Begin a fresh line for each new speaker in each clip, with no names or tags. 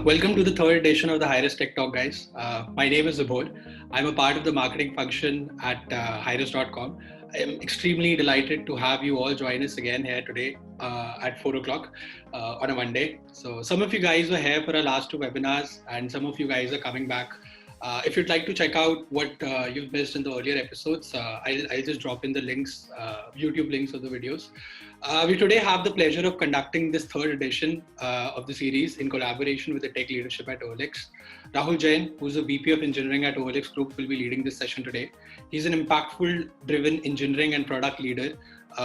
Welcome to the third edition of the Hirist Tech Talk, guys. My name is Zabor. I'm a part of the marketing function at Hirist.com. I am extremely delighted to have you all join us again here today at 4 o'clock on a Monday. So, some of you guys were here for our last two webinars, and some of you guys are coming back. If you'd like to check out what you've missed in the earlier episodes, I'll just drop in the links, YouTube links of the videos. We today have the pleasure of conducting this third edition of the series in collaboration with the tech leadership at OLX. Rahul Jain, who's the VP of Engineering at OLX Group, will be leading this session today. He's an impactful, driven engineering and product leader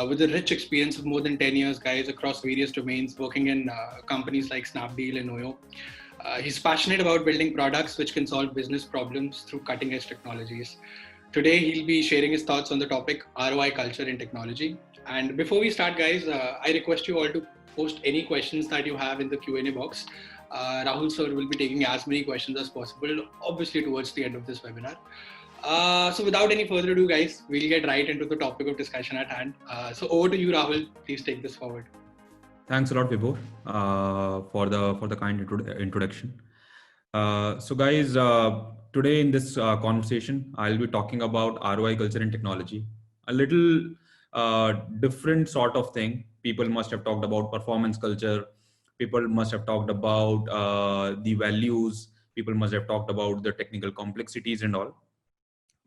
with a rich experience of more than 10 years, guys, across various domains, working in companies like Snapdeal and Oyo. He's passionate about building products which can solve business problems through cutting-edge technologies. Today, he'll be sharing his thoughts on the topic ROI culture in technology. And before we start, guys, I request you all to post any questions that you have in the Q&A box. Rahul sir will be taking as many questions as possible, obviously towards the end of this webinar. So without any further ado, guys, we'll get right into the topic of discussion at hand. So over to you, Rahul. Please take this forward.
Thanks a lot, Vibhor, for the kind introduction. So guys, today in this conversation, I'll be talking about ROI culture in technology. A little different sort of thing. People must have talked about performance culture. People must have talked about the values. People must have talked about the technical complexities and all.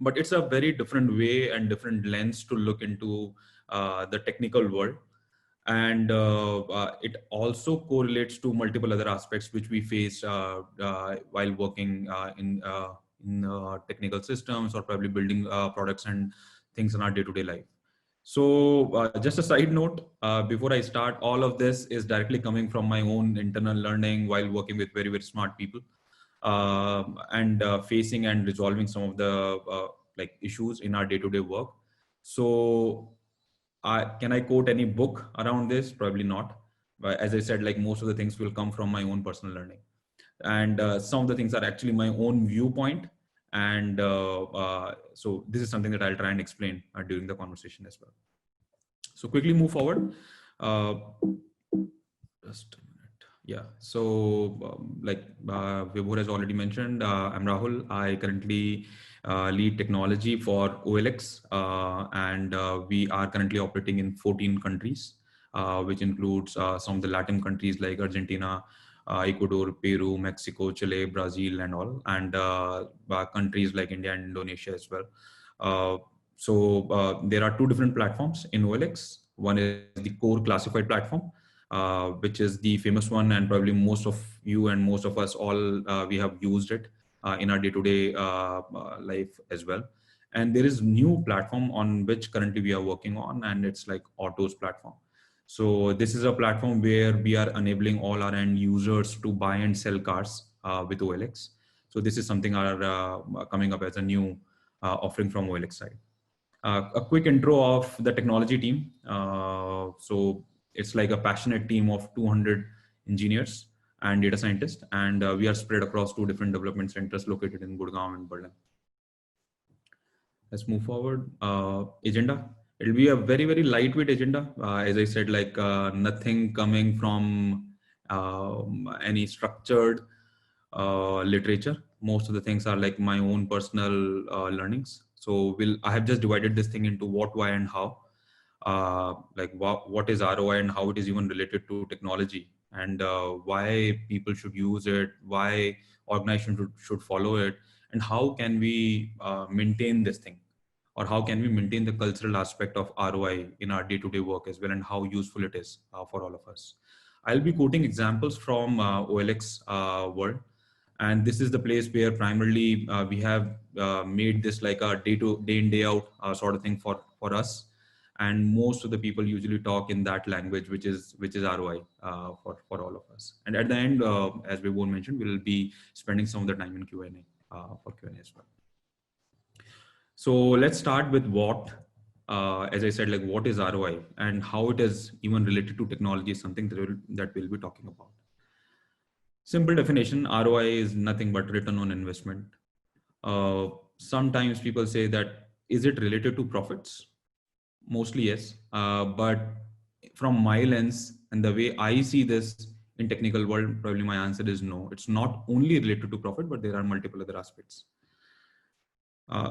But it's a very different way and different lens to look into the technical world. And it also correlates to multiple other aspects which we face while working in technical systems or probably building products and things in our day-to-day life. So just a side note, before I start, all of this is directly coming from my own internal learning while working with very, very smart people and facing and resolving some of the like issues in our day-to-day work. So can I quote any book around this? Probably not. But as I said, like most of the things will come from my own personal learning. And some of the things are actually my own viewpoint. And so this is something that I'll try and explain during the conversation as well. So quickly move forward. Just a minute. Yeah. So like Vibhor has already mentioned, I'm Rahul. I currently lead technology for OLX, and we are currently operating in 14 countries, which includes some of the Latin countries like Argentina, Ecuador, Peru, Mexico, Chile, Brazil, and all, and countries like India and Indonesia as well. So there are two different platforms in OLX. One is the core classified platform, which is the famous one, and probably most of you and most of us all, we have used it in our day-to-day life as well. And there is new platform on which currently we are working on, and it's like Autos platform. So this is a platform where we are enabling all our end users to buy and sell cars with OLX. So this is something are coming up as a new offering from OLX side. A quick intro of the technology team. So it's like a passionate team of 200 engineers and data scientists, and we are spread across two different development centers located in Gurgaon and Berlin. Let's move forward. Agenda. It'll be a very, very lightweight agenda. As I said, like nothing coming from any structured literature. Most of the things are like my own personal learnings. So I have just divided this thing into what, why, and how. Like what is ROI and how it is even related to technology, and why people should use it, why organizations should follow it, and how can we maintain this thing, or how can we maintain the cultural aspect of ROI in our day-to-day work as well, and how useful it is for all of us. I'll be quoting examples from OLX world. And this is the place where primarily we have made this like a day in, day out sort of thing for us. And most of the people usually talk in that language, which is ROI for all of us. And at the end, as Vibhor mentioned, we'll be spending some of the time in Q&A for Q&A as well. So let's start with what, as I said, like what is ROI and how it is even related to technology is something that we'll be talking about. Simple definition, ROI is nothing but return on investment. Sometimes people say that, is it related to profits? Mostly yes, but from my lens and the way I see this in technical world, probably my answer is no. It's not only related to profit, but there are multiple other aspects.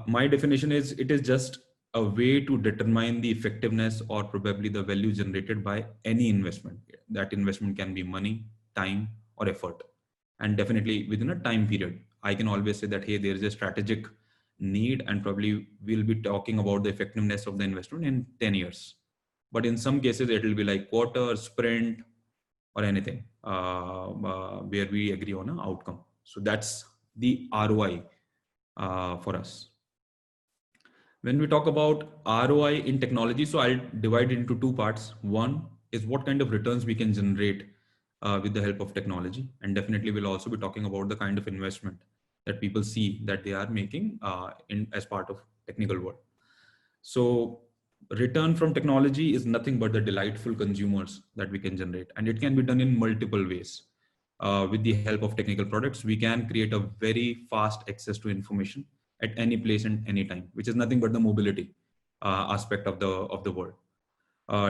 My definition is it is just a way to determine the effectiveness or probably the value generated by any investment. That investment can be money, time, or effort. And definitely within a time period, I can always say that, hey, there is a strategic need, and probably we'll be talking about the effectiveness of the investment in 10 years. But in some cases, it will be like quarter, sprint, or anything where we agree on an outcome. So that's the ROI for us. When we talk about ROI in technology, so I'll divide it into two parts. One is what kind of returns we can generate with the help of technology. And definitely we'll also be talking about the kind of investment that people see that they are making as part of technical world. So return from technology is nothing but the delightful consumers that we can generate. And it can be done in multiple ways. With the help of technical products, we can create a very fast access to information at any place and any time, which is nothing but the mobility aspect of the world.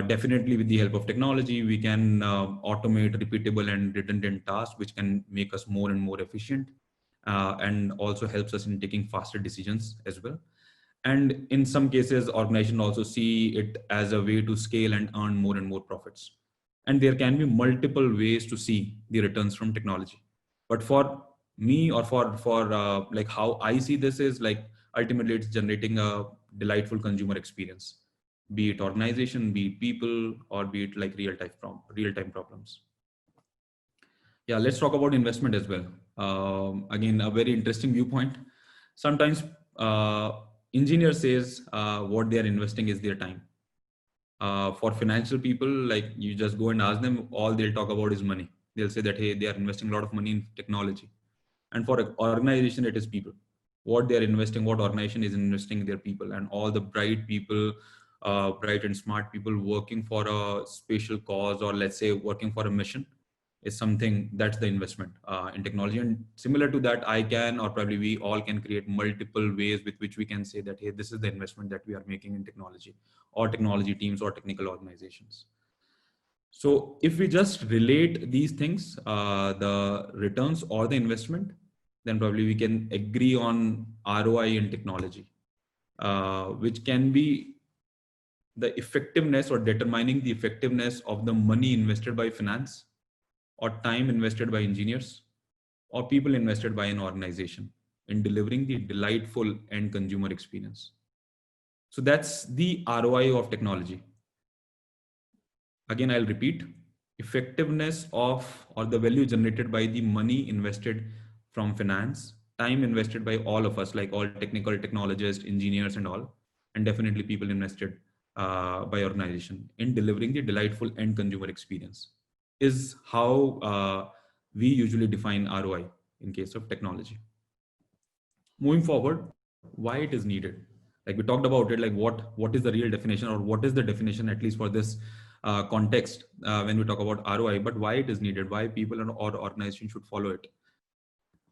Definitely with the help of technology, we can automate repeatable and redundant tasks, which can make us more and more efficient and also helps us in taking faster decisions as well. And in some cases, organizations also see it as a way to scale and earn more and more profits. And there can be multiple ways to see the returns from technology. But for me, or for like how I see this is like, ultimately it's generating a delightful consumer experience, be it organization, be it people, or be it like real-time problems. Yeah, let's talk about investment as well. Again, a very interesting viewpoint. Sometimes engineer says what they are investing is their time. For financial people, like you just go and ask them, all they'll talk about is money. They'll say that, hey, they are investing a lot of money in technology. And for an organization, it is people. What they are investing, what organization is investing in their people, and all the bright people, bright and smart people working for a special cause, or let's say working for a mission, is something that's the investment in technology. And similar to that, I can, or probably we all can create multiple ways with which we can say that, hey, this is the investment that we are making in technology, or technology teams, or technical organizations. So if we just relate these things, the returns or the investment, then probably we can agree on ROI in technology, which can be the effectiveness or determining the effectiveness of the money invested by finance, or time invested by engineers, or people invested by an organization in delivering the delightful end consumer experience. So that's the ROI of technology. Again, I'll repeat, effectiveness of, or the value generated by the money invested from finance, time invested by all of us, like all technical technologists, engineers and all, and definitely people invested by organization in delivering the delightful end consumer experience, is how we usually define ROI in case of technology. Moving forward, why it is needed. Like we talked about it, like what is the real definition, or what is the definition, at least for this context, when we talk about ROI, but why it is needed, why people or organizations should follow it.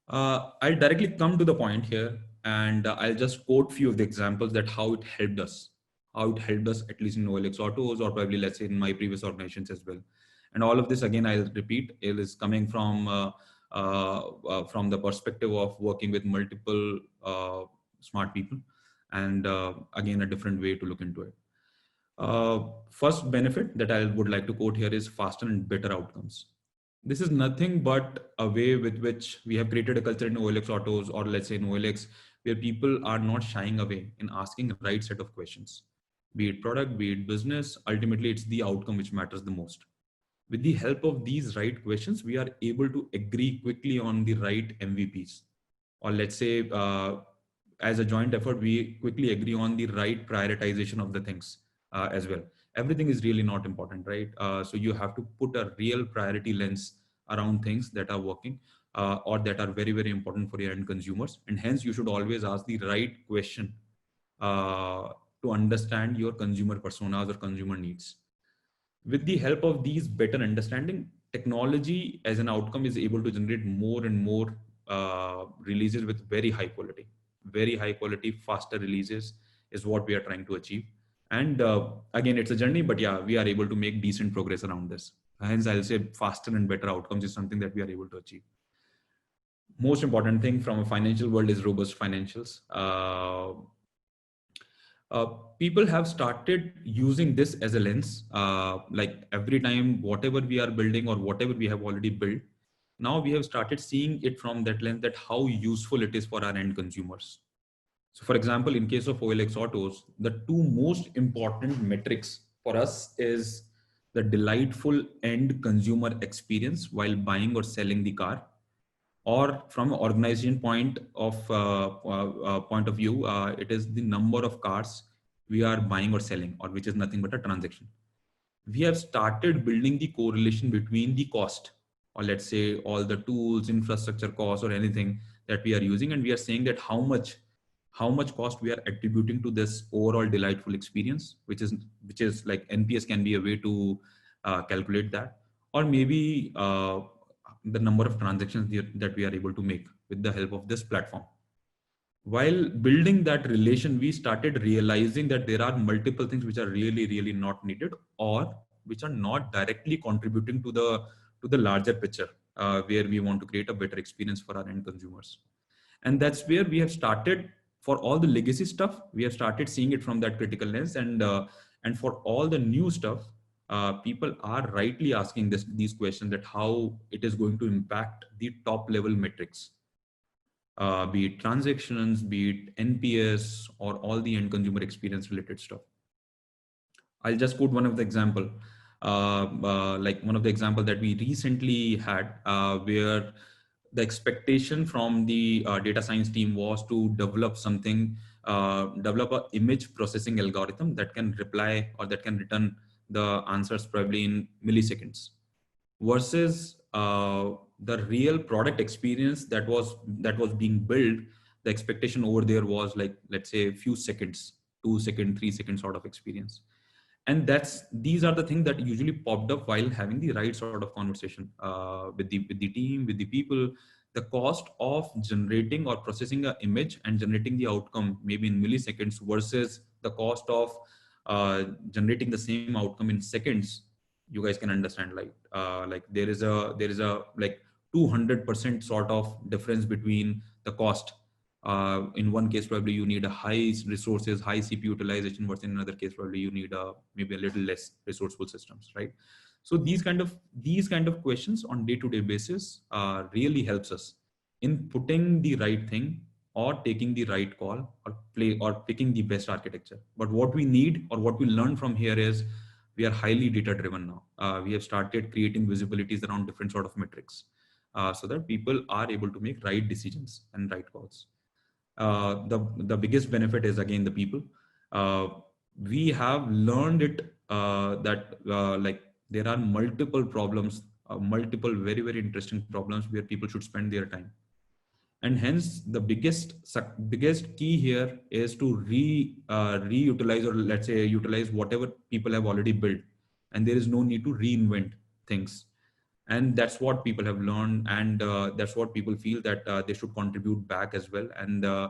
I'll directly come to the point here, and I'll just quote few of the examples that how it helped us, at least in OLX Autos, or probably let's say in my previous organizations as well. And all of this, again, I'll repeat, it is coming from the perspective of working with multiple smart people, and again, a different way to look into it. First benefit that I would like to quote here is faster and better outcomes. This is nothing but a way with which we have created a culture in OLX Autos, or let's say in OLX, where people are not shying away in asking the right set of questions, be it product, be it business. Ultimately, it's the outcome which matters the most. With the help of these right questions, we are able to agree quickly on the right MVPs, or let's say as a joint effort, we quickly agree on the right prioritization of the things as well. Everything is really not important, right? So you have to put a real priority lens around things that are working or that are very, very important for your end consumers. And hence you should always ask the right question to understand your consumer personas or consumer needs. With the help of these better understanding, technology as an outcome is able to generate more and more releases with very high quality, faster releases is what we are trying to achieve. And again, it's a journey, but yeah, we are able to make decent progress around this. Hence, I'll say faster and better outcomes is something that we are able to achieve. Most important thing from a financial world is robust financials. Uh, People have started using this as a lens. Like every time, whatever we are building or whatever we have already built, now we have started seeing it from that lens, that how useful it is for our end consumers. So for example, in case of OLX Autos, the two most important metrics for us is the delightful end consumer experience while buying or selling the car, or from an organization point of view, it is the number of cars we are buying or selling, or which is nothing but a transaction. We have started building the correlation between the cost, or let's say all the tools, infrastructure costs, or anything that we are using, and we are saying that how much cost we are attributing to this overall delightful experience, which is like NPS can be a way to calculate that, or maybe the number of transactions that we are able to make with the help of this platform. While building that relation, we started realizing that there are multiple things which are really, really not needed, or which are not directly contributing to the larger picture, where we want to create a better experience for our end consumers. And that's where we have started. For all the legacy stuff, we have started seeing it from that critical lens, and for all the new stuff, people are rightly asking these questions, that how it is going to impact the top level metrics, be it transactions, be it NPS, or all the end consumer experience related stuff. I'll just quote one of the example, like one of the example that we recently had, where the expectation from the data science team was to develop something, develop a image processing algorithm that can reply, or that can return the answers probably in milliseconds, versus the real product experience that was being built. The expectation over there was like, let's say, a few seconds, 2 second, 3 second sort of experience. And these are the things that usually popped up while having the right sort of conversation with the team, with the people. The cost of generating or processing an image and generating the outcome maybe in milliseconds, versus the cost of generating the same outcome in seconds. You guys can understand, like there is a like 200% sort of difference between the cost. In one case, probably you need a high resources, high CPU utilization, versus in another case, probably you need maybe a little less resourceful systems, right? So these kind of questions on day-to-day basis really helps us in putting the right thing, or taking the right call, or picking the best architecture. But what we need, or what we learn from here is, we are highly data driven now. We have started creating visibilities around different sort of metrics, so that people are able to make right decisions and right calls. The biggest benefit is again the people. Uh, we have learned it, that like there are multiple problems, multiple very, very interesting problems where people should spend their time. And hence the biggest key here is to reutilize, or let's say utilize whatever people have already built, and there is no need to reinvent things. And that's what people have learned, and that's what people feel that they should contribute back as well. And uh,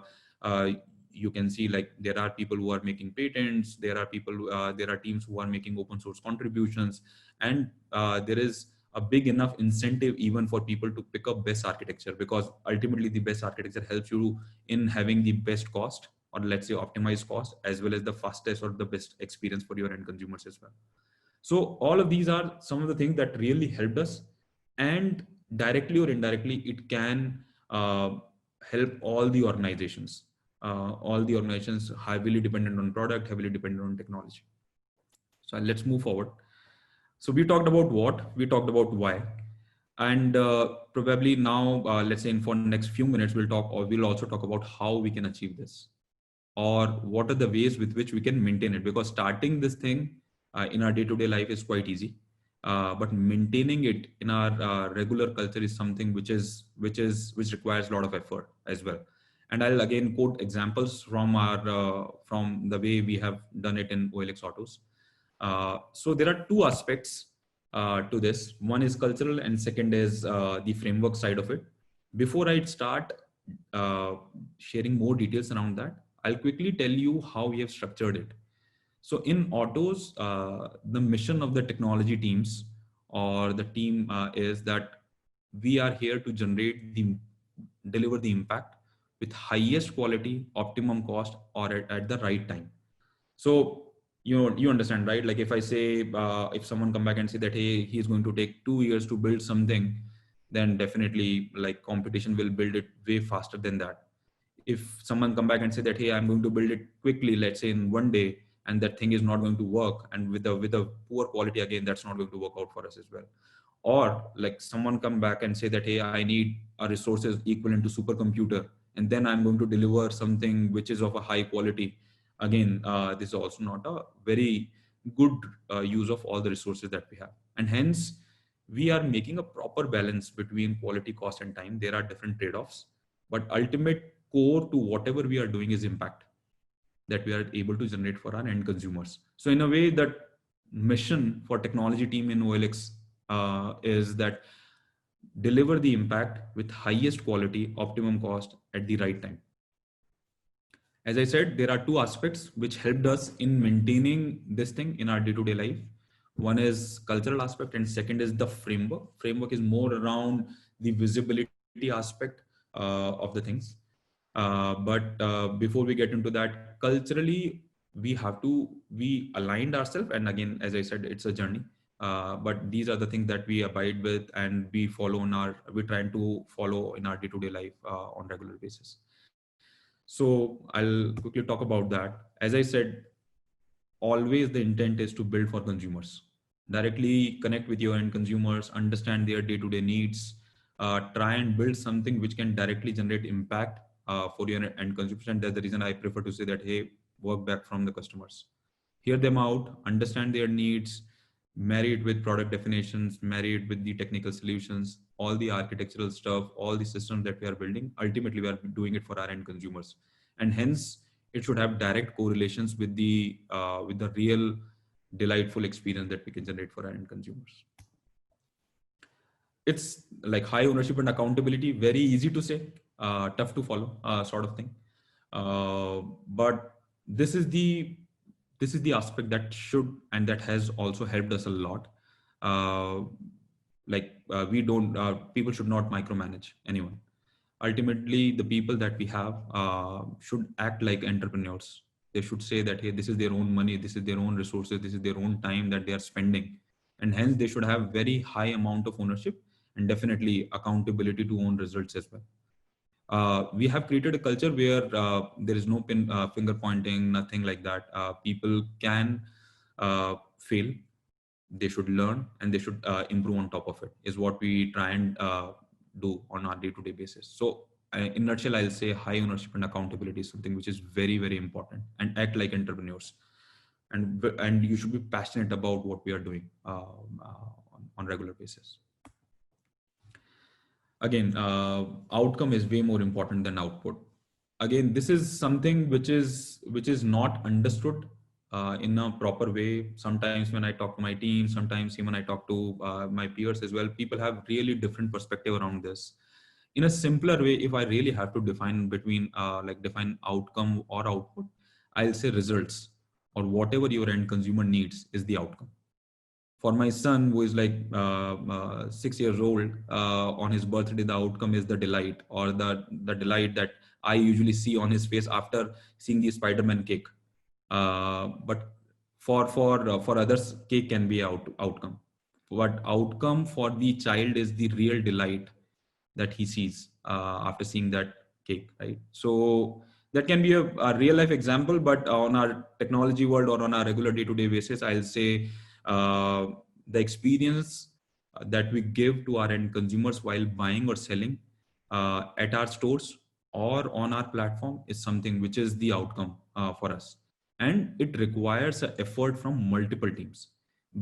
you can see, like, there are people who are making patents, there are teams who are making open source contributions, and there is a big enough incentive even for people to pick up best architecture, because ultimately the best architecture helps you in having the best cost, or let's say optimized cost, as well as the fastest or the best experience for your end consumers as well. So all of these are some of the things that really helped us, and directly or indirectly, it can help all the organizations. All the organizations heavily dependent on product, heavily dependent on technology. So let's move forward. So we talked about what, we talked about why, and probably now, let's say in for next few minutes, we'll also talk about how we can achieve this, or what are the ways with which we can maintain it. Because starting this thing in our day-to-day life is quite easy, but maintaining it in our regular culture is something which requires a lot of effort as well. And I'll again quote examples from the way we have done it in OLX Autos. So there are two aspects to this. One is cultural, and second is the framework side of it. Before I start sharing more details around that, I'll quickly tell you how we have structured it. So in autos, the mission of the technology teams or the team is that we are here to deliver the impact with highest quality, optimum cost, or at the right time. So you understand, right? Like if I say, if someone come back and say that, hey, he's going to take 2 years to build something, then definitely like competition will build it way faster than that. If someone come back and say that, hey, I'm going to build it quickly, let's say in one day, and that thing is not going to work, and with a poor quality, again, that's not going to work out for us as well. Or like someone come back and say that, hey, I need a resources equivalent to supercomputer, and then I'm going to deliver something which is of a high quality. Again, this is also not a very good use of all the resources that we have, and hence we are making a proper balance between quality, cost, and time. There are different trade-offs, but ultimate core to whatever we are doing is impact that we are able to generate for our end consumers. So in a way, that mission for technology team in OLX is that deliver the impact with highest quality, optimum cost at the right time. As I said, there are two aspects which helped us in maintaining this thing in our day-to-day life. One is cultural aspect, and second is the framework. Framework is more around the visibility aspect of the things. But before we get into that, culturally, we aligned ourselves. And again, as I said, it's a journey. But these are the things that we abide with and we're trying to follow in our day-to-day life on regular basis. So I'll quickly talk about that. As I said, always the intent is to build for consumers. Directly connect with your end consumers, understand their day-to-day needs, try and build something which can directly generate impact for your end consumers. And that's the reason I prefer to say that, hey, work back from the customers. Hear them out, understand their needs, marry it with product definitions, marry it with the technical solutions, all the architectural stuff, all the systems that we are building. Ultimately, we are doing it for our end consumers. And hence, it should have direct correlations with the real delightful experience that we can generate for our end consumers. It's like high ownership and accountability, very easy to say, tough to follow, sort of thing. But this is the aspect that should and that has also helped us a lot. We don't people should not micromanage anyone. Ultimately, the people that we have should act like entrepreneurs. They should say that, hey, this is their own money, this is their own resources, this is their own time that they are spending, and hence they should have very high amount of ownership and definitely accountability to own results as well. We have created a culture where there is no finger pointing, nothing like that. People can fail, they should learn, and they should improve on top of it, is what we try and do on our day-to-day basis. So in a nutshell, I'll say high ownership and accountability is something which is very, very important, and act like entrepreneurs. And you should be passionate about what we are doing on regular basis. Again, outcome is way more important than output. Again, this is something which is not understood in a proper way. Sometimes when I talk to my team, sometimes even I talk to my peers as well, people have really different perspective around this. In a simpler way, if I really have to define define outcome or output, I'll say results, or whatever your end consumer needs is the outcome. For my son, who is like 6 years old, on his birthday, the outcome is the delight, or the delight that I usually see on his face after seeing the Spider-Man cake. But for others, cake can be outcome. What outcome for the child is the real delight that he sees after seeing that cake, right? So that can be a real life example, but on our technology world or on our regular day-to-day basis, I'll say the experience that we give to our end consumers while buying or selling at our stores or on our platform is something which is the outcome for us. And it requires an effort from multiple teams,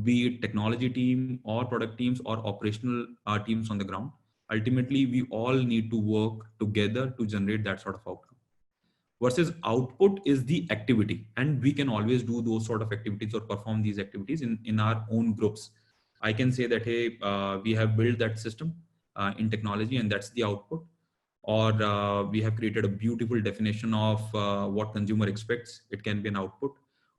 be it technology team or product teams or operational teams on the ground. Ultimately, we all need to work together to generate that sort of outcome. Versus output is the activity, and we can always do those sort of activities or perform these activities in our own groups. I can say that, hey, we have built that system in technology, and that's the output. Or we have created a beautiful definition of what consumer expects. It can be an output.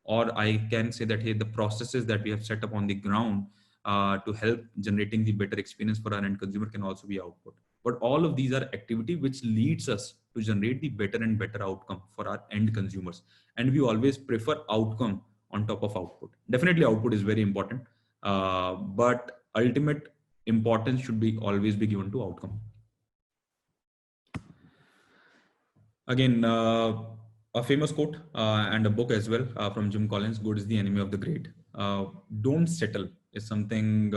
or I can say that, hey, the processes that we have set up on the ground to help generating the better experience for our end consumer can also be output. But all of these are activity which leads us to generate the better and better outcome for our end consumers. And we always prefer outcome on top of output. Definitely output is very important, but ultimate importance should be always be given to outcome. Again, a famous quote and a book as well from Jim Collins, "Good is the enemy of the great." Don't settle is something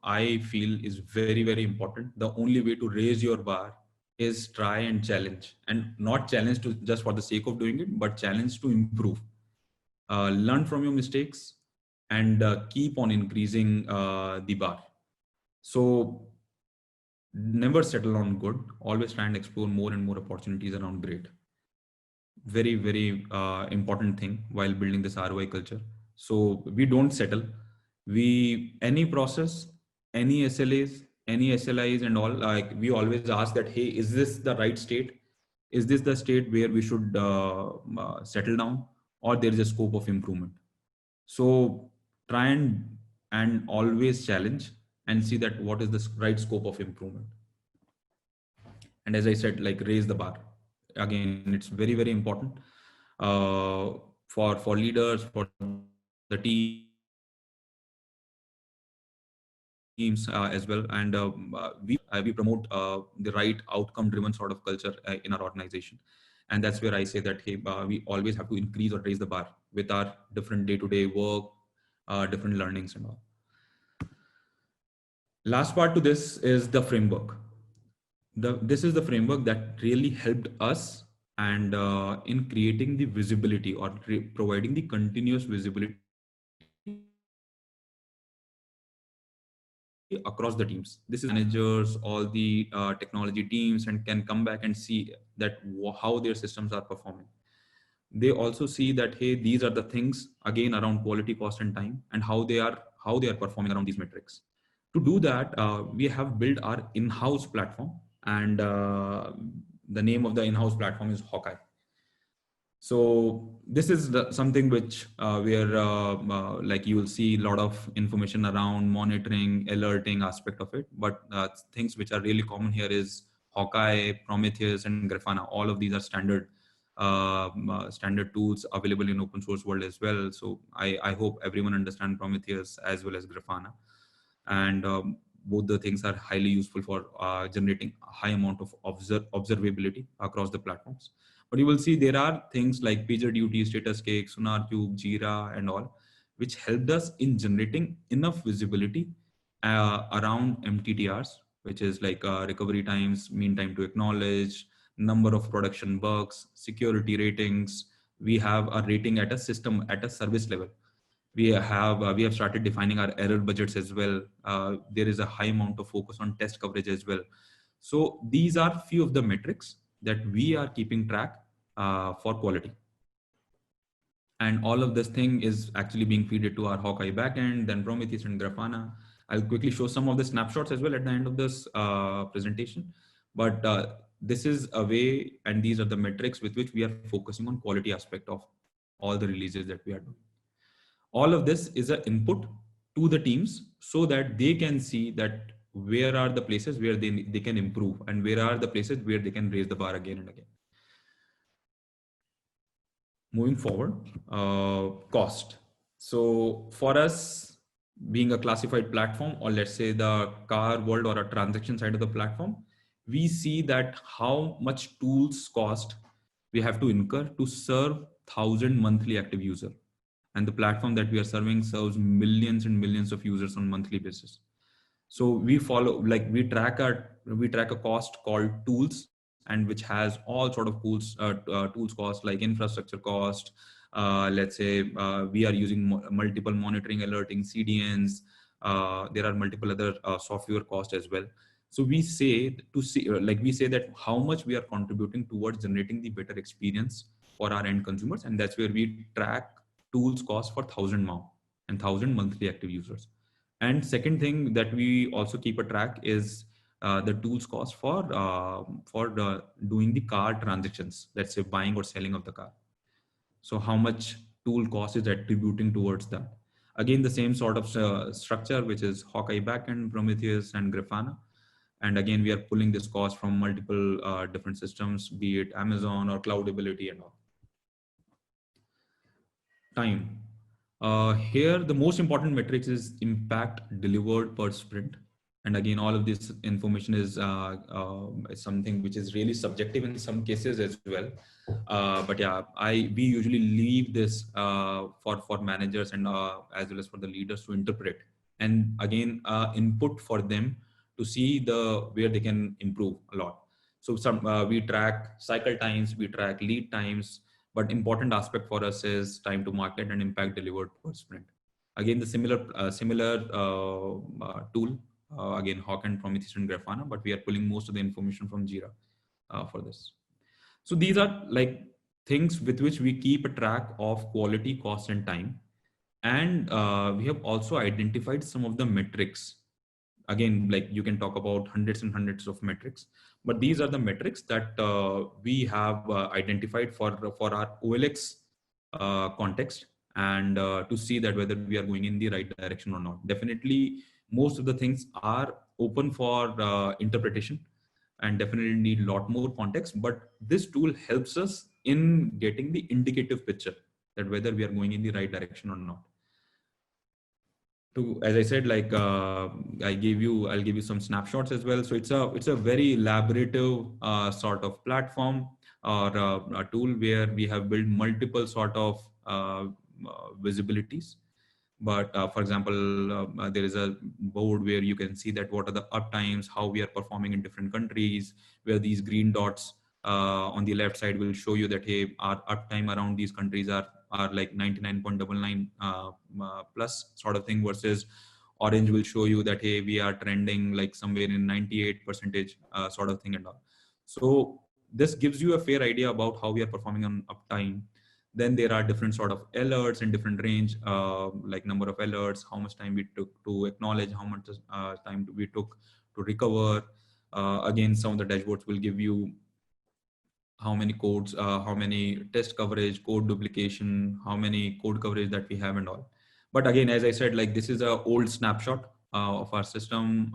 I feel is very, very important. The only way to raise your bar is try and challenge, and not challenge to just for the sake of doing it, but challenge to improve. Learn from your mistakes and keep on increasing the bar. So never settle on good. Always try and explore more and more opportunities around great. Very, very important thing while building this ROI culture. So we don't settle. We, any process, any SLAs, any SLIs and all, like we always ask that, hey, is this the right state? Is this the state where we should settle down, or there is a scope of improvement? So try and always challenge and see that what is the right scope of improvement. And as I said, like raise the bar. Again, it's very, very important for leaders, for the teams as well. And we promote the right outcome driven sort of culture in our organization. And that's where I say that, hey, we always have to increase or raise the bar with our different day-to-day work, different learnings and all. Last part to this is the framework. This is the framework that really helped us and in creating the visibility or providing the continuous visibility across the teams. This is managers, all the technology teams, and can come back and see that how their systems are performing. They also see that, hey, these are the things again around quality, cost, and time, and how they are performing around these metrics. To do that, we have built our in-house platform, and the name of the in-house platform is Hawkeye. So this is something which where like you will see a lot of information around monitoring, alerting aspect of it. But things which are really common here is Hawkeye, Prometheus, and Grafana. All of these are standard tools available in open source world as well. So I hope everyone understands Prometheus as well as Grafana. And both the things are highly useful for generating a high amount of observability across the platforms. But you will see there are things like PagerDuty, StatusCake, SonarQube, Jira, and all, which helped us in generating enough visibility around MTTRs, which is like recovery times, mean time to acknowledge, number of production bugs, security ratings. We have a rating at a system, at a service level. We have started defining our error budgets as well. There is a high amount of focus on test coverage as well. So these are few of the metrics that we are keeping track for quality. And all of this thing is actually being fed to our Hawkeye backend, then Prometheus and Grafana. I'll quickly show some of the snapshots as well at the end of this presentation. But this is a way, and these are the metrics with which we are focusing on quality aspect of all the releases that we are doing. All of this is an input to the teams so that they can see that where are the places where they can improve and where are the places where they can raise the bar again and again. Moving forward, cost. So for us, being a classified platform, or let's say the car world or a transaction side of the platform, we see that how much tools cost we have to incur to serve 1,000 monthly active user. And the platform that we are serving serves millions and millions of users on a monthly basis. So we follow, like we track a cost called tools, and which has all sort of tools cost like infrastructure cost. Let's say we are using multiple monitoring, alerting, CDNs. There are multiple other software costs as well. So we say we say that how much we are contributing towards generating the better experience for our end consumers, and that's where we track tools cost for 1,000 MAU and 1,000 monthly active users. And second thing that we also keep a track is the tools cost for doing the car transactions, let's say buying or selling of the car. So how much tool cost is attributing towards that. Again, the same sort of structure, which is Hawkeye backend, Prometheus, and Grafana. And again, we are pulling this cost from multiple different systems, be it Amazon or Cloudability and all. Time. Here, the most important metrics is impact delivered per sprint. And again, all of this information is something which is really subjective in some cases as well. But yeah, we usually leave this for managers and as well as for the leaders to interpret. And again, input for them to see where they can improve a lot. So we track cycle times, we track lead times, but important aspect for us is time to market and impact delivered per sprint. Again, the similar tool, again, Hawk and Prometheus and Grafana, but we are pulling most of the information from Jira for this. So these are like things with which we keep a track of quality, cost, and time. And we have also identified some of the metrics. Again, like you can talk about hundreds and hundreds of metrics, but these are the metrics that we have identified for our OLX context, and to see that whether we are going in the right direction or not. Definitely, most of the things are open for interpretation and definitely need a lot more context, but this tool helps us in getting the indicative picture that whether we are going in the right direction or not. As I said, like I'll give you some snapshots as well. So it's a very elaborative sort of platform or a tool where we have built multiple sort of visibilities. But for example, there is a board where you can see that what are the uptimes, how we are performing in different countries, where these green dots on the left side will show you that, hey, our uptime around these countries are like 99.99 plus sort of thing, versus orange will show you that, hey, we are trending like somewhere in 98% sort of thing and all. So this gives you a fair idea about how we are performing on uptime. Then there are different sort of alerts and different range, like number of alerts, how much time we took to acknowledge, how much time we took to recover. Again, some of the dashboards will give you how many codes, how many test coverage, code duplication, how many code coverage that we have and all. But again, as I said, like this is an old snapshot of our system.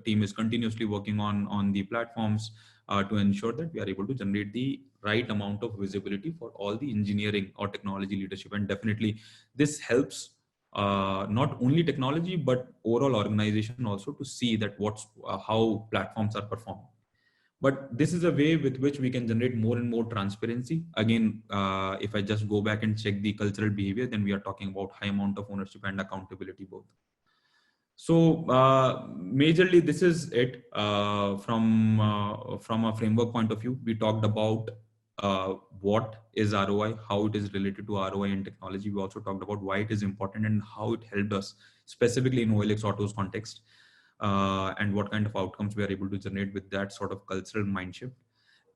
Team is continuously working on the platforms to ensure that we are able to generate the right amount of visibility for all the engineering or technology leadership. And definitely this helps not only technology, but overall organization also to see that how platforms are performing. But this is a way with which we can generate more and more transparency. Again, if I just go back and check the cultural behavior, then we are talking about high amount of ownership and accountability both. So majorly this is it from a framework point of view. We talked about what is ROI, how it is related to ROI and technology. We also talked about why it is important and how it helped us specifically in OLX Autos context. And what kind of outcomes we are able to generate with that sort of cultural mind shift.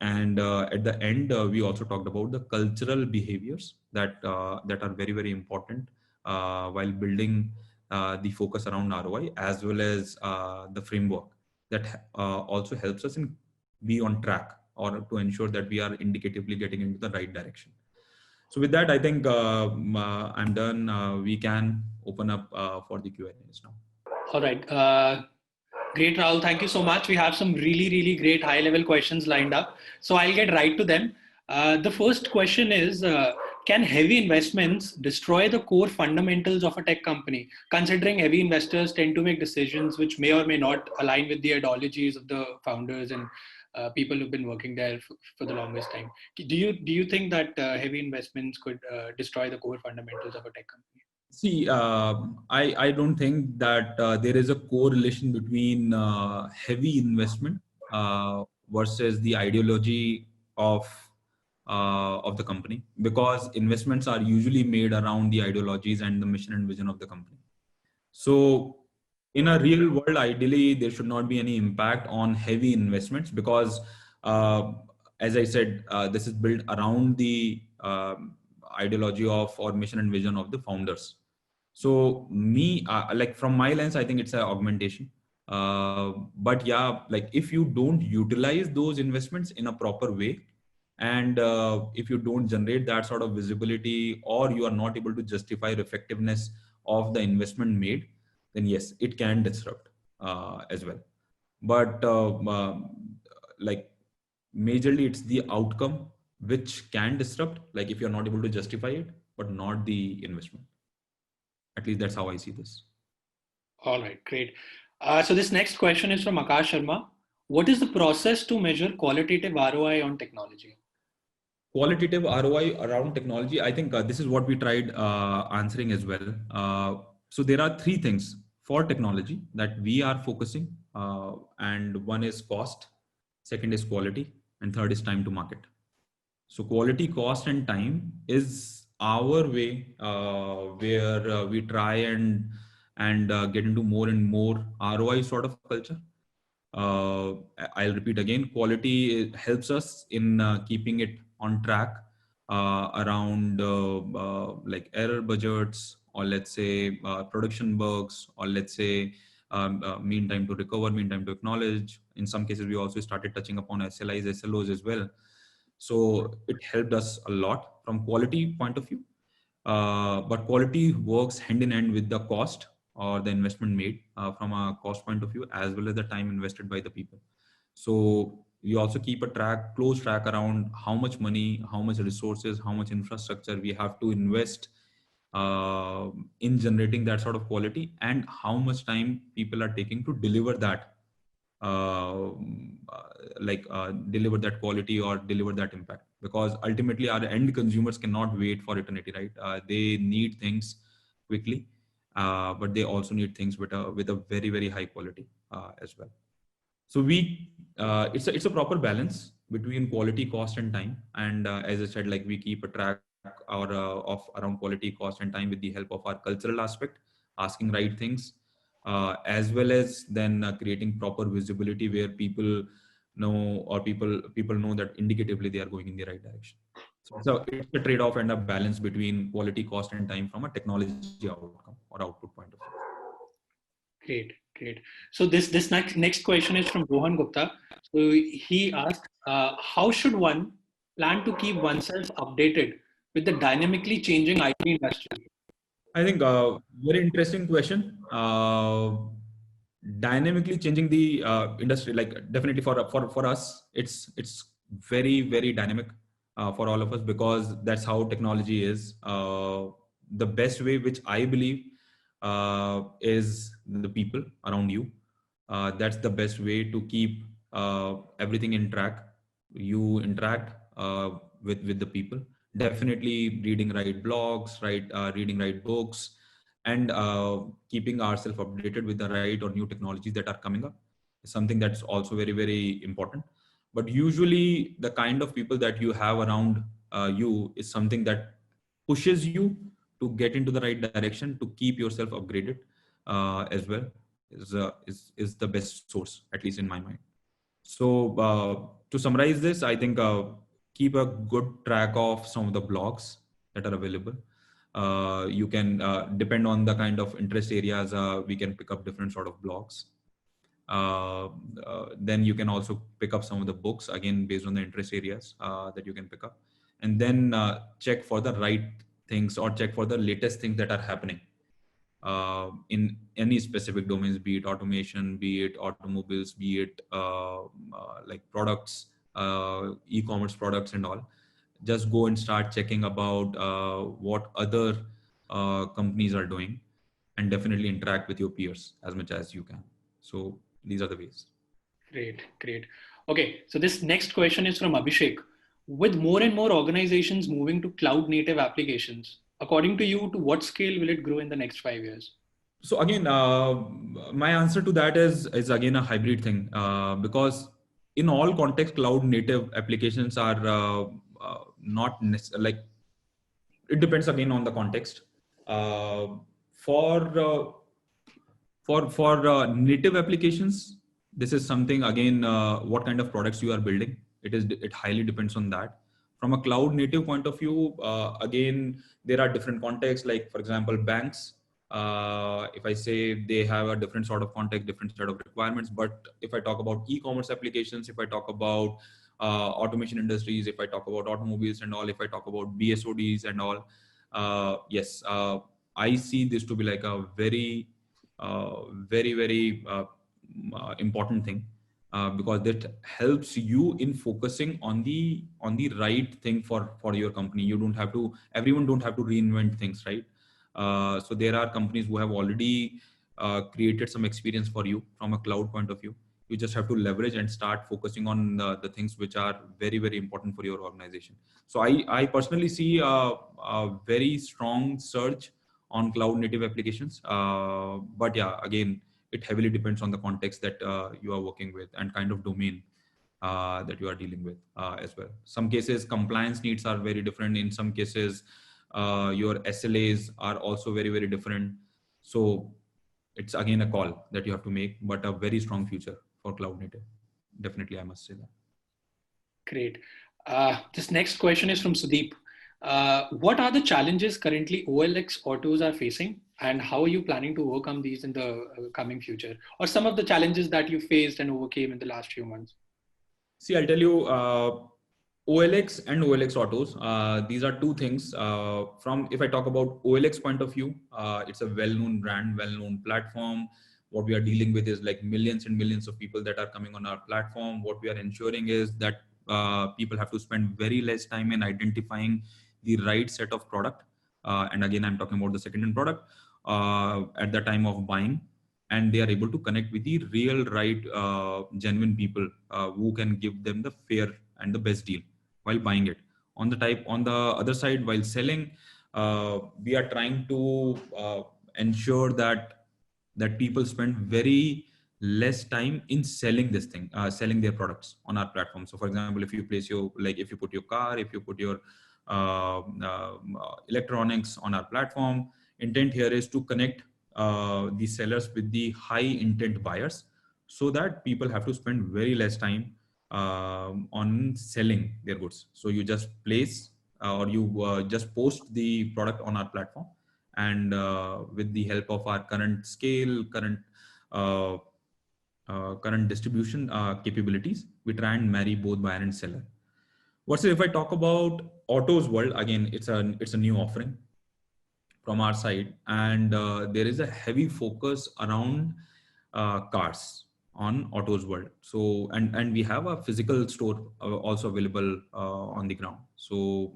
And at the end, we also talked about the cultural behaviors that are very, very important while building the focus around ROI, as well as the framework that also helps us in be on track or to ensure that we are indicatively getting into the right direction. So with that, I think I'm done. We can open up for the Q&As now.
All right. Great, Rahul. Thank you so much. We have some really, really great high-level questions lined up. So I'll get right to them. The first question is, can heavy investments destroy the core fundamentals of a tech company? Considering heavy investors tend to make decisions which may or may not align with the ideologies of the founders and people who've been working there for the longest time. Do you think that heavy investments could destroy the core fundamentals of a tech company?
See, I don't think that there is a correlation between heavy investment versus the ideology of the company, because investments are usually made around the ideologies and the mission and vision of the company. So in a real world, ideally, there should not be any impact on heavy investments because, as I said, this is built around the ideology of or mission and vision of the founders. So like from my lens, I think it's an augmentation. But yeah, like if you don't utilize those investments in a proper way And if you don't generate that sort of visibility, or you are not able to justify the effectiveness of the investment made, then yes, it can disrupt as well. But like majorly it's the outcome which can disrupt, like if you're not able to justify it, but not the investment. At least that's how I see this.
All right, great. So this next question is from Akash Sharma. What is the process to measure qualitative ROI on technology?
Qualitative ROI around technology, I think this is what we tried answering as well. So there are three things for technology that we are focusing, and one is cost, second is quality, and third is time to market. So quality, cost, and time is our way where we try and get into more and more ROI sort of culture. uh, I'll repeat again, quality helps us in keeping it on track around like error budgets, or let's say production bugs, or let's say mean time to recover, mean time to acknowledge. In some cases, we also started touching upon SLIs, SLOs as well. So it helped us a lot from quality point of view. But quality works hand in hand with the cost or the investment made from a cost point of view, as well as the time invested by the people. So we also keep a close track around how much money, how much resources, how much infrastructure we have to invest in generating that sort of quality, and how much time people are taking to deliver that, uh, deliver that quality or deliver that impact. Because ultimately our end consumers cannot wait for eternity, right? They need things quickly, but they also need things with a very, very high quality as well. So it's a proper balance between quality, cost, and time. And as I said, like we keep a track of around quality, cost, and time with the help of our cultural aspect, asking right things, as well as then creating proper visibility where people know, or people know that indicatively they are going in the right direction. So it's a trade-off and a balance between quality, cost, and time from a technology outcome or output point of view.
Great, great. So this next question is from Rohan Gupta. So he asked, how should one plan to keep oneself updated with the dynamically changing IT industry?
I think very interesting question. Dynamically changing the industry, like definitely for us, it's very, very dynamic for all of us, because that's how technology is. The best way, which I believe, is the people around you. That's the best way to keep everything in track. You interact with the people. Definitely reading right blogs, reading right books, and keeping ourselves updated with the right or new technologies that are coming up is something that's also very, very important. But usually the kind of people that you have around you is something that pushes you to get into the right direction, to keep yourself upgraded as well, is the best source, at least in my mind. So to summarize this, I think keep a good track of some of the blogs that are available. You can depend on the kind of interest areas, we can pick up different sort of blogs. Then you can also pick up some of the books, again based on the interest areas that you can pick up, and then check for the right things, or check for the latest things that are happening in any specific domains, be it automation, be it automobiles, be it like products, e-commerce products and all. Just go and start checking about what other companies are doing, and definitely interact with your peers as much as you can. So these are the ways.
Great, great. Okay, so this next question is from Abhishek. With more and more organizations moving to cloud native applications, according to you, to what scale will it grow in the next 5 years?
So again, my answer to that is again a hybrid thing, because in all context, cloud native applications are not like, it depends again on the context. For native applications, this is something, again, what kind of products you are building. It highly depends on that. From a cloud native point of view, again, there are different contexts. Like for example, banks. If I say, they have a different sort of context, different set of requirements. But if I talk about e-commerce applications, if I talk about automation industries, if I talk about automobiles and all, if I talk about BSODs and all, yes, I see this to be like a very important thing, because that helps you in focusing on the right thing for your company. You don't have to, everyone don't have to reinvent things, right? So there are companies who have already created some experience for you from a cloud point of view. You just have to leverage and start focusing on the things which are very important for your organization. So I personally see a very strong surge on cloud native applications, but yeah, again, it heavily depends on the context that you are working with and kind of domain that you are dealing with as well. Some cases compliance needs are very different. In some cases your SLAs are also very different. So it's again a call that you have to make, but a very strong future for cloud native. Definitely, I must say that.
Great. This next question is from Sudeep. What are the challenges currently OLX autos are facing, and how are you planning to overcome these in the coming future? Or some of the challenges that you faced and overcame in the last few months?
See, I'll tell you, OLX and OLX autos, these are two things. From, if I talk about OLX point of view, it's a well-known brand, well-known platform. What we are dealing with is like millions and millions of people that are coming on our platform. What we are ensuring is that people have to spend very less time in identifying the right set of product. And again, I'm talking about the second-hand product at the time of buying, and they are able to connect with the real, right, genuine people who can give them the fair and the best deal while buying it. On the other side, while selling, we are trying to ensure that people spend very less time in selling this thing, selling their products on our platform. So for example, if you place your, like if you put your car, if you put your electronics on our platform, intent here is to connect the sellers with the high intent buyers, so that people have to spend very less time on selling their goods. So you just place or you just post the product on our platform, and with the help of our current scale, uh, current distribution capabilities, we try and marry both buyer and seller. What's if I talk about autos world, again, it's a new offering from our side, and there is a heavy focus around cars on autos world. So and we have a physical store also available on the ground. So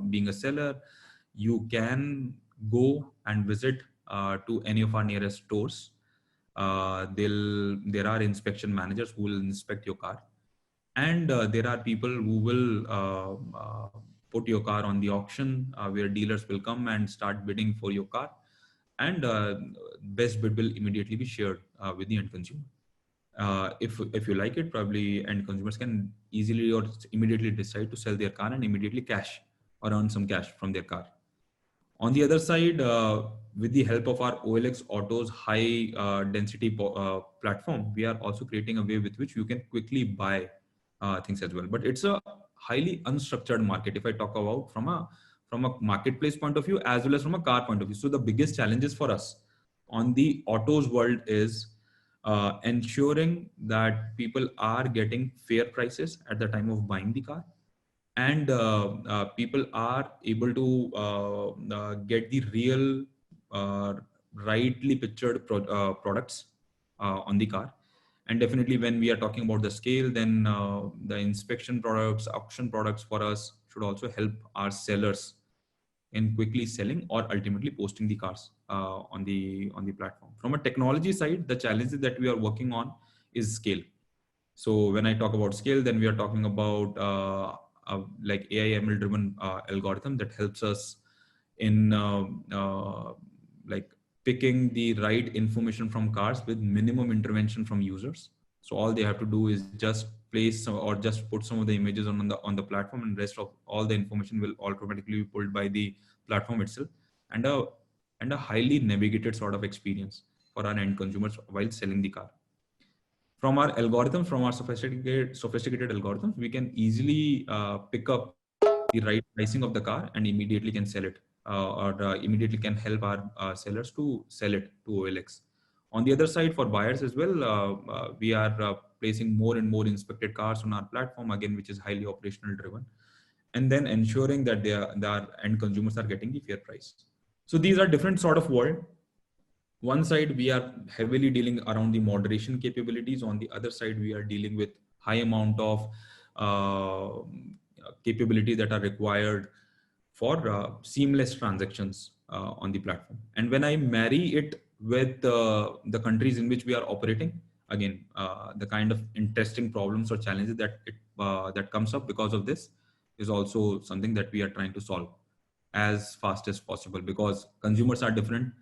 being a seller, you can go and visit to any of our nearest stores. There are inspection managers who will inspect your car, and there are people who will put your car on the auction, where dealers will come and start bidding for your car, and best bid will immediately be shared with the end consumer. If you like it, probably end consumers can easily or immediately decide to sell their car and immediately cash or earn some cash from their car. On the other side, with the help of our OLX Autos high density platform, we are also creating a way with which you can quickly buy things as well. But it's a highly unstructured market, if I talk about from a marketplace point of view as well as from a car point of view. So the biggest challenges for us on the autos world is ensuring that people are getting fair prices at the time of buying the car, and people are able to get the real rightly pictured products on the car. And definitely when we are talking about the scale, then the inspection products, auction products for us should also help our sellers in quickly selling or ultimately posting the cars on the platform. From a technology side, the challenges that we are working on is scale. So when I talk about scale, then we are talking about like AI ML driven algorithm that helps us in like picking the right information from cars with minimum intervention from users. So all they have to do is just place or just put some of the images on the platform, and rest of all the information will automatically be pulled by the platform itself, and a highly navigated sort of experience for our end consumers while selling the car. From our algorithms, from our sophisticated algorithms, we can easily pick up the right pricing of the car and immediately can sell it, or immediately can help our sellers to sell it to OLX. On the other side, for buyers as well, we are placing more and more inspected cars on our platform, again, which is highly operational driven, and then ensuring that their end consumers are getting the fair price. So these are different sort of world. One side, we are heavily dealing around the moderation capabilities. On the other side, we are dealing with high amount of uh, capabilities that are required for seamless transactions on the platform. And when I marry it with the countries in which we are operating, again, the kind of interesting problems or challenges that comes up because of this is also something that we are trying to solve as fast as possible, because consumers are different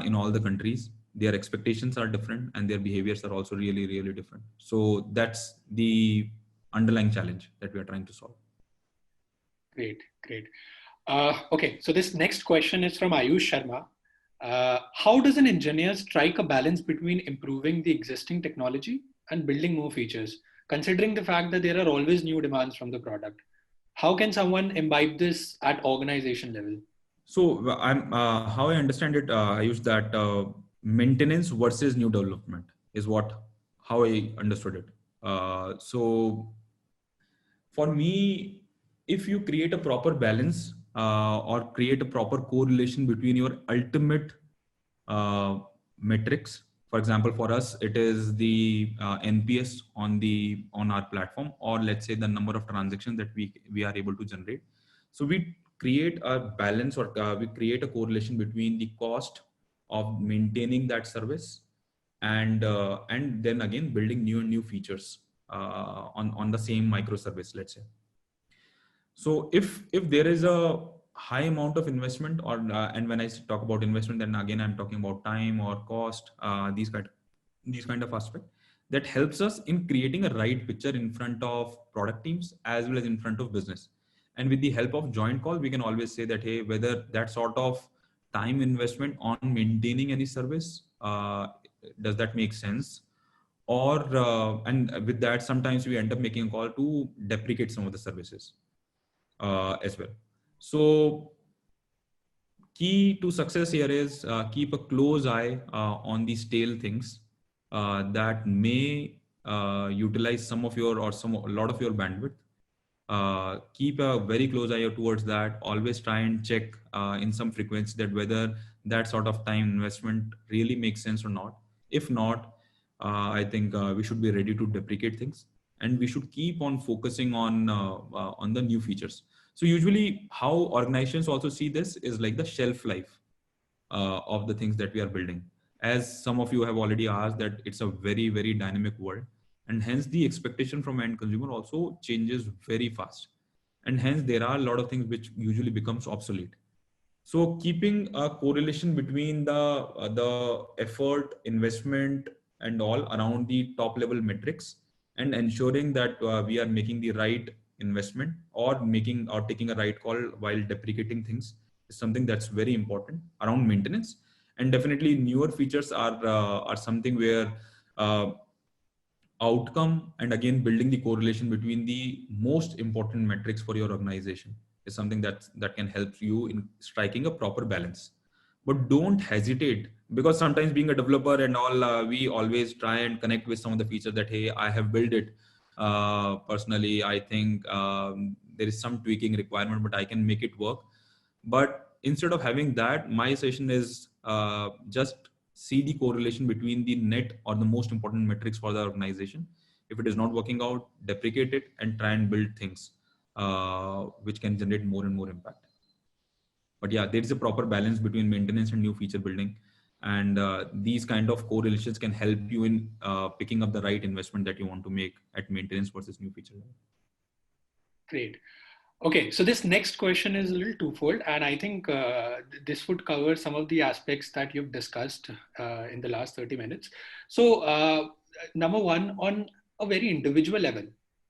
in all the countries. Their expectations are different and their behaviors are also really, really different. So that's the underlying challenge that we are trying to solve.
Great, great. Okay, so this next question is from Ayush Sharma. How does an engineer strike a balance between improving the existing technology and building more features, considering the fact that there are always new demands from the product? How can someone imbibe this at organization level?
So how I understand it, I use that maintenance versus new development is how I understood it. So for me, if you create a proper balance or create a proper correlation between your ultimate uh, metrics, for example, for us, it is the NPS on our platform, or let's say the number of transactions that we are able to generate. So we create a balance, or we create a correlation between the cost of maintaining that service and then again building new features on the same microservice, let's say. So if there is a high amount of investment, or and when I talk about investment, then again I'm talking about time or cost, these kind of aspect that helps us in creating a right picture in front of product teams as well as in front of business. And with the help of joint call, we can always say that, hey, whether that sort of time investment on maintaining any service, does that make sense? Or and with that, sometimes we end up making a call to deprecate some of the services as well. So key to success here is keep a close eye on these tail things that may utilize some of your, or a lot of your bandwidth. Keep a very close eye towards that. Always try and check in some frequency that whether that sort of time investment really makes sense or not. If not, I think we should be ready to deprecate things, and we should keep on focusing on the new features. So usually how organizations also see this is like the shelf life of the things that we are building. As some of you have already asked, that it's a very, very dynamic world, and hence the expectation from end consumer also changes very fast. And hence there are a lot of things which usually becomes obsolete. So keeping a correlation between the effort, investment, and all around the top level metrics, and ensuring that we are making the right investment or taking a right call while deprecating things is something that's very important around maintenance. And definitely newer features are something where uh, outcome, and again building the correlation between the most important metrics for your organization is something that can help you in striking a proper balance. But don't hesitate, because sometimes being a developer and all, we always try and connect with some of the features that, hey, I have built it personally, I think there is some tweaking requirement, but I can make it work. But instead of having that, my session is just see the correlation between the net or the most important metrics for the organization. If it is not working out, deprecate it and try and build things which can generate more and more impact. But yeah, there is a proper balance between maintenance and new feature building. And these kind of correlations can help you in picking up the right investment that you want to make at maintenance versus new feature.
Great. Okay, so this next question is a little twofold, and I think this would cover some of the aspects that you've discussed in the last 30 minutes. So, number one, on a very individual level,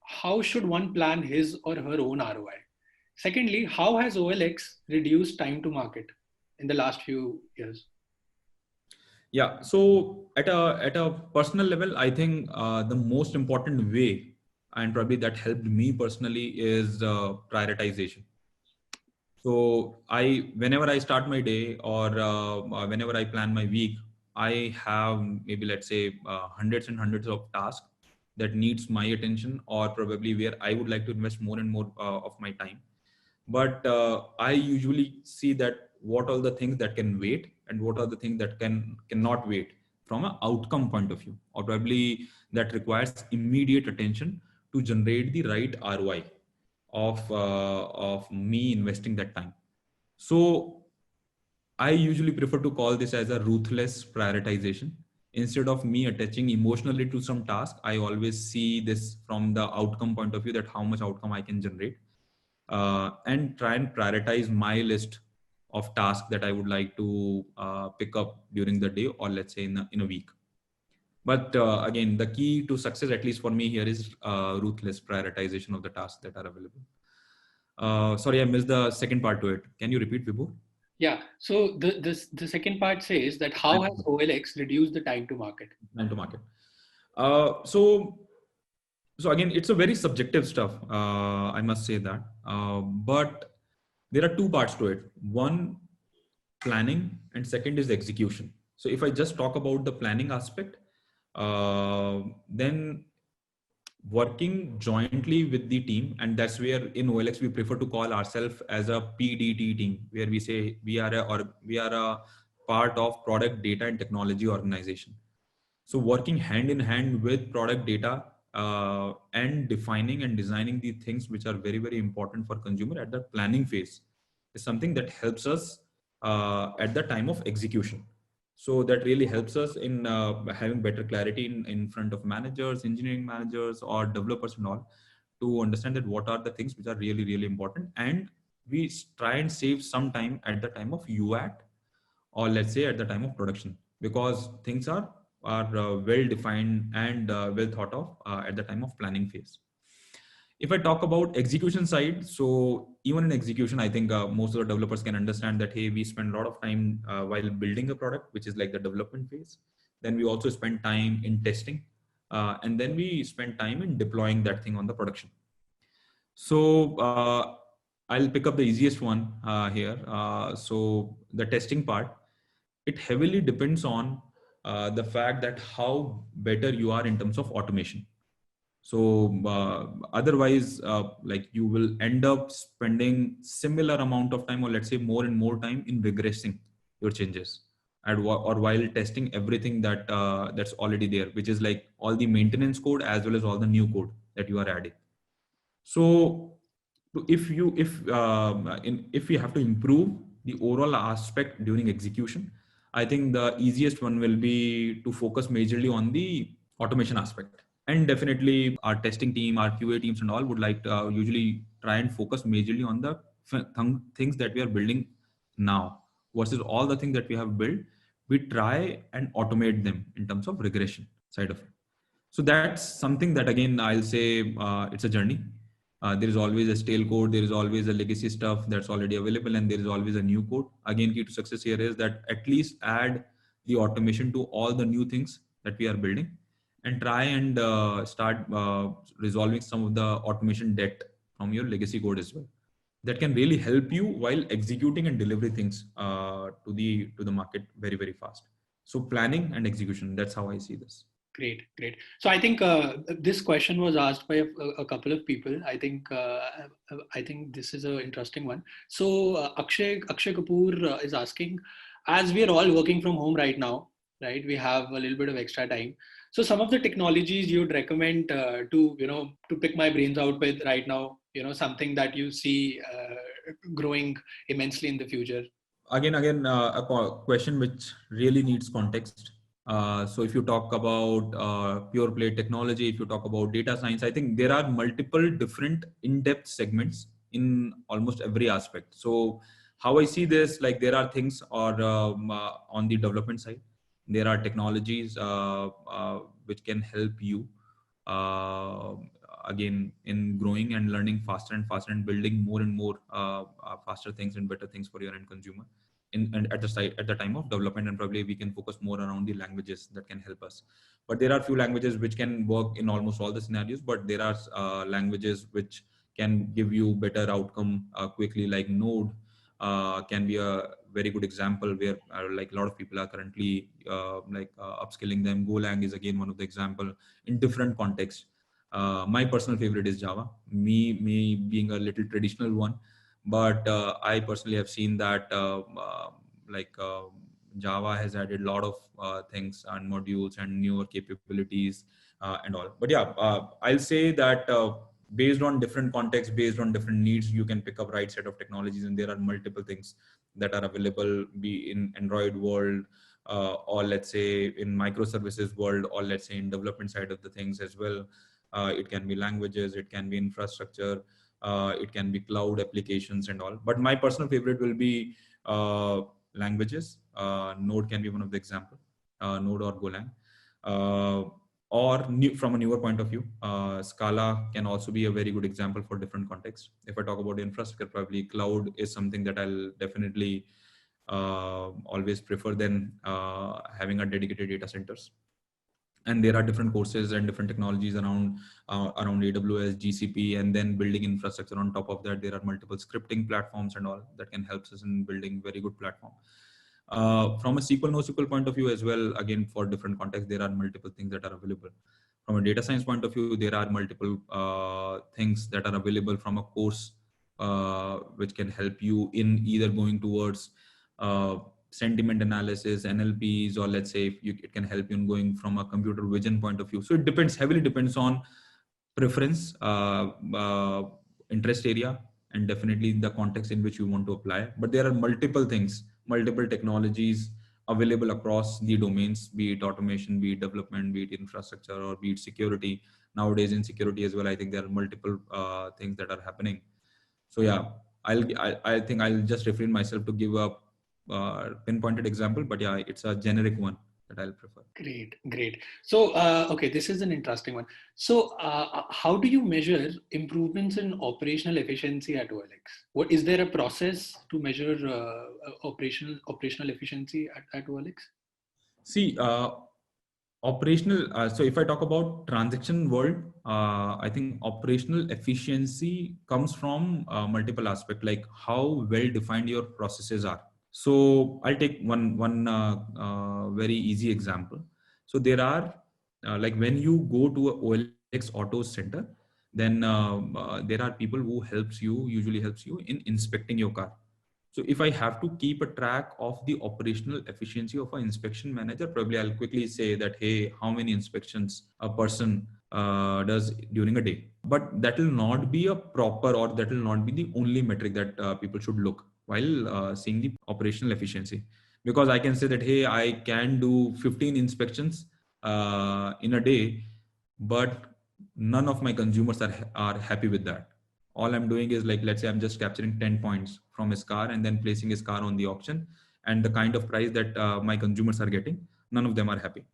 how should one plan his or her own ROI? Secondly, how has OLX reduced time to market in the last few years?
Yeah, so at a personal level, I think the most important way, and probably that helped me personally, is prioritization. So whenever I start my day, or whenever I plan my week, I have maybe, let's say, hundreds and hundreds of tasks that needs my attention, or probably where I would like to invest more and more of my time. But I usually see that what are the things that can wait and what are the things that cannot wait from an outcome point of view, or probably that requires immediate attention to generate the right ROI of me investing that time. So I usually prefer to call this as a ruthless prioritization. Instead of me attaching emotionally to some task, I always see this from the outcome point of view, that how much outcome I can generate, and try and prioritize my list of tasks that I would like to pick up during the day, or let's say in a week. But again, the key to success, at least for me here, is ruthless prioritization of the tasks that are available. Sorry, I missed the second part to it. Can you repeat, Vibhu?
Yeah. So the second part says that how has OLX reduced the time to market?
Time to market. So again, it's a very subjective stuff. I must say that. But there are two parts to it. One, planning, and second is execution. So if I just talk about the planning aspect, then working jointly with the team, and that's where in OLX we prefer to call ourselves as a PDT team, where we say we are a part of product data and technology organization. So working hand in hand with product data and defining and designing the things which are very, very important for consumer at the planning phase is something that helps us at the time of execution. So that really helps us in having better clarity in front of managers, engineering managers, or developers and all, to understand that what are the things which are really, really important. And we try and save some time at the time of UAT, or let's say at the time of production, because things are well defined and well thought of at the time of planning phase. If I talk about execution side, so even in execution, I think most of the developers can understand that, hey, we spend a lot of time while building a product, which is like the development phase. Then we also spend time in testing, and then we spend time in deploying that thing on the production. So I'll pick up the easiest one here. So the testing part, it heavily depends on the fact that how better you are in terms of automation. So otherwise, like you will end up spending similar amount of time, or let's say more and more time, in regressing your changes, or while testing everything that's already there, which is like all the maintenance code as well as all the new code that you are adding. So if we have to improve the overall aspect during execution, I think the easiest one will be to focus majorly on the automation aspect. And definitely our testing team, our QA teams and all would like to usually try and focus majorly on the things that we are building now versus all the things that we have built. We try and automate them in terms of regression side of it. So that's something that, again, I'll say it's a journey. There is always a stale code. There is always a legacy stuff that's already available, and there is always a new code. Again, key to success here is that at least add the automation to all the new things that we are building, and try and start resolving some of the automation debt from your legacy code as well. That can really help you while executing and delivering things to the market very, very fast. So planning and execution, that's how I see this.
Great, great. So I think this question was asked by a couple of people. I think this is an interesting one. So Akshay Kapoor is asking, as we are all working from home right now, right? We have a little bit of extra time. So some of the technologies you would recommend to pick my brains out with right now, something that you see growing immensely in the future.
Again, a question which really needs context. So if you talk about pure play technology, if you talk about data science, I think there are multiple different in-depth segments in almost every aspect. So how I see this, like there are things on the development side, there are technologies which can help you again in growing and learning faster and faster and building more and more faster things and better things for your end consumer. And at the time of development, and probably we can focus more around the languages that can help us. But there are few languages which can work in almost all the scenarios, but there are languages which can give you better outcome quickly, like Node, can be a very good example where like a lot of people are currently upskilling them. Golang is again one of the example in different contexts. My personal favorite is Java. Me being a little traditional one, but I personally have seen that Java has added a lot of things and modules and newer capabilities and all. But yeah, I'll say that based on different contexts, based on different needs, you can pick up right set of technologies, and there are multiple things that are available, be in Android world, or let's say in microservices world, or let's say in development side of the things as well. It can be languages, it can be infrastructure, it can be cloud applications and all. But my personal favorite will be languages. Node can be one of the example, Node or Golang. Or from a newer point of view, Scala can also be a very good example for different contexts. If I talk about infrastructure, probably cloud is something that I'll definitely always prefer than having a dedicated data centers. And there are different courses and different technologies around AWS, GCP, and then building infrastructure on top of that. There are multiple scripting platforms and all that can help us in building very good platform. From a SQL, NoSQL point of view as well, again, for different contexts, there are multiple things that are available. From a data science point of view, there are multiple things that are available from a course which can help you in either going towards sentiment analysis, NLPs, or let's say it can help you in going from a computer vision point of view. So it heavily depends on preference, interest area, and definitely the context in which you want to apply. But there are multiple things, multiple technologies available across the domains, be it automation, be it development, be it infrastructure, or be it security. Nowadays in security as well, I think there are multiple things that are happening. So yeah, I think I'll just refrain myself to give a pinpointed example, but yeah, it's a generic one that I'll prefer.
Great. So, okay, this is an interesting one. So, how do you measure improvements in operational efficiency at OLX? What is there a process to measure operational efficiency at OLX?
See, operational. So, if I talk about transaction world, I think operational efficiency comes from multiple aspects, like how well defined your processes are. So I'll take one very easy example. So there are like when you go to a OLX Auto Center, then there are people who usually helps you in inspecting your car. So if I have to keep a track of the operational efficiency of an inspection manager, probably I'll quickly say that, hey, how many inspections a person does during a day? But that will not be a proper, or that will not be the only metric that people should look while seeing the operational efficiency. Because I can say that, hey, I can do 15 inspections in a day, but none of my consumers are happy with that. All I'm doing is, like, let's say I'm just capturing 10 points from his car and then placing his car on the auction, and the kind of price that my consumers are getting, none of them are happy.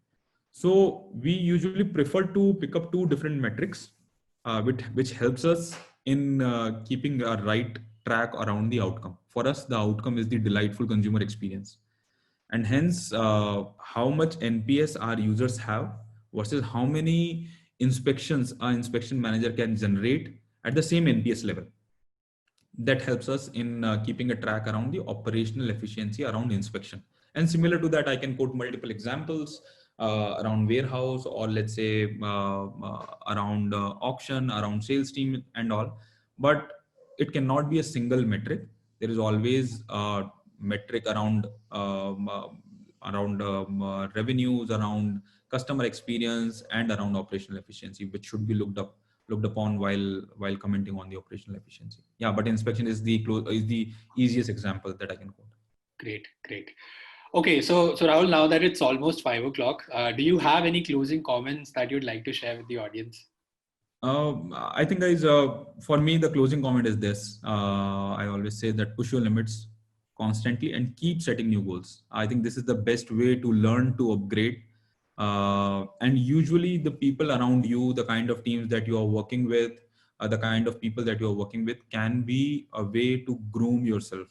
So we usually prefer to pick up two different metrics, which helps us in keeping a right track around the outcome. For us, the outcome is the delightful consumer experience, and hence how much NPS our users have versus how many inspections our inspection manager can generate at the same NPS level. That helps us in keeping a track around the operational efficiency around inspection. And similar to that, I can quote multiple examples around warehouse, or let's say around auction, around sales team and all. But it cannot be a single metric. There is always a metric around revenues, around customer experience, and around operational efficiency, which should be looked upon while commenting on the operational efficiency. Yeah, but inspection is the easiest example that I can quote.
Great. Okay, so Rahul, now that it's almost 5 o'clock, do you have any closing comments that you'd like to share with the audience?
I think, guys, for me, the closing comment is this. I always say that push your limits constantly and keep setting new goals. I think this is the best way to learn to upgrade. And usually the people around you, the kind of teams that you are working with, the kind of people that you are working with can be a way to groom yourself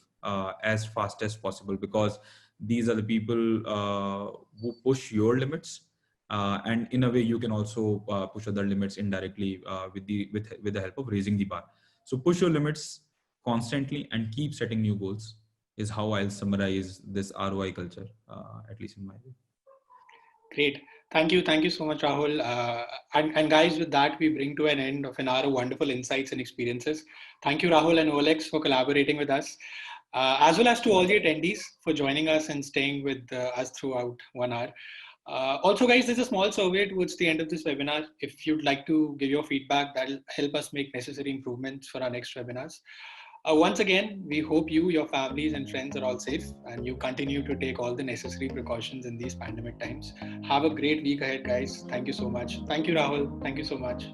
as fast as possible, because these are the people who push your limits. And in a way, you can also push other limits indirectly with the help of raising the bar. So push your limits constantly and keep setting new goals. is how I'll summarize this ROI culture, at least in my view.
Great. Thank you. Thank you so much, Rahul. And guys, with that, we bring to an end of an hour of wonderful insights and experiences. Thank you, Rahul and Olex, for collaborating with us, as well as to all the attendees for joining us and staying with us throughout 1 hour. Also, guys, there's a small survey towards the end of this webinar. If you'd like to give your feedback, that'll help us make necessary improvements for our next webinars. Once again, we hope you, your families, and friends are all safe and you continue to take all the necessary precautions in these pandemic times. Have a great week ahead, guys. Thank you so much. Thank you, Rahul. Thank you so much.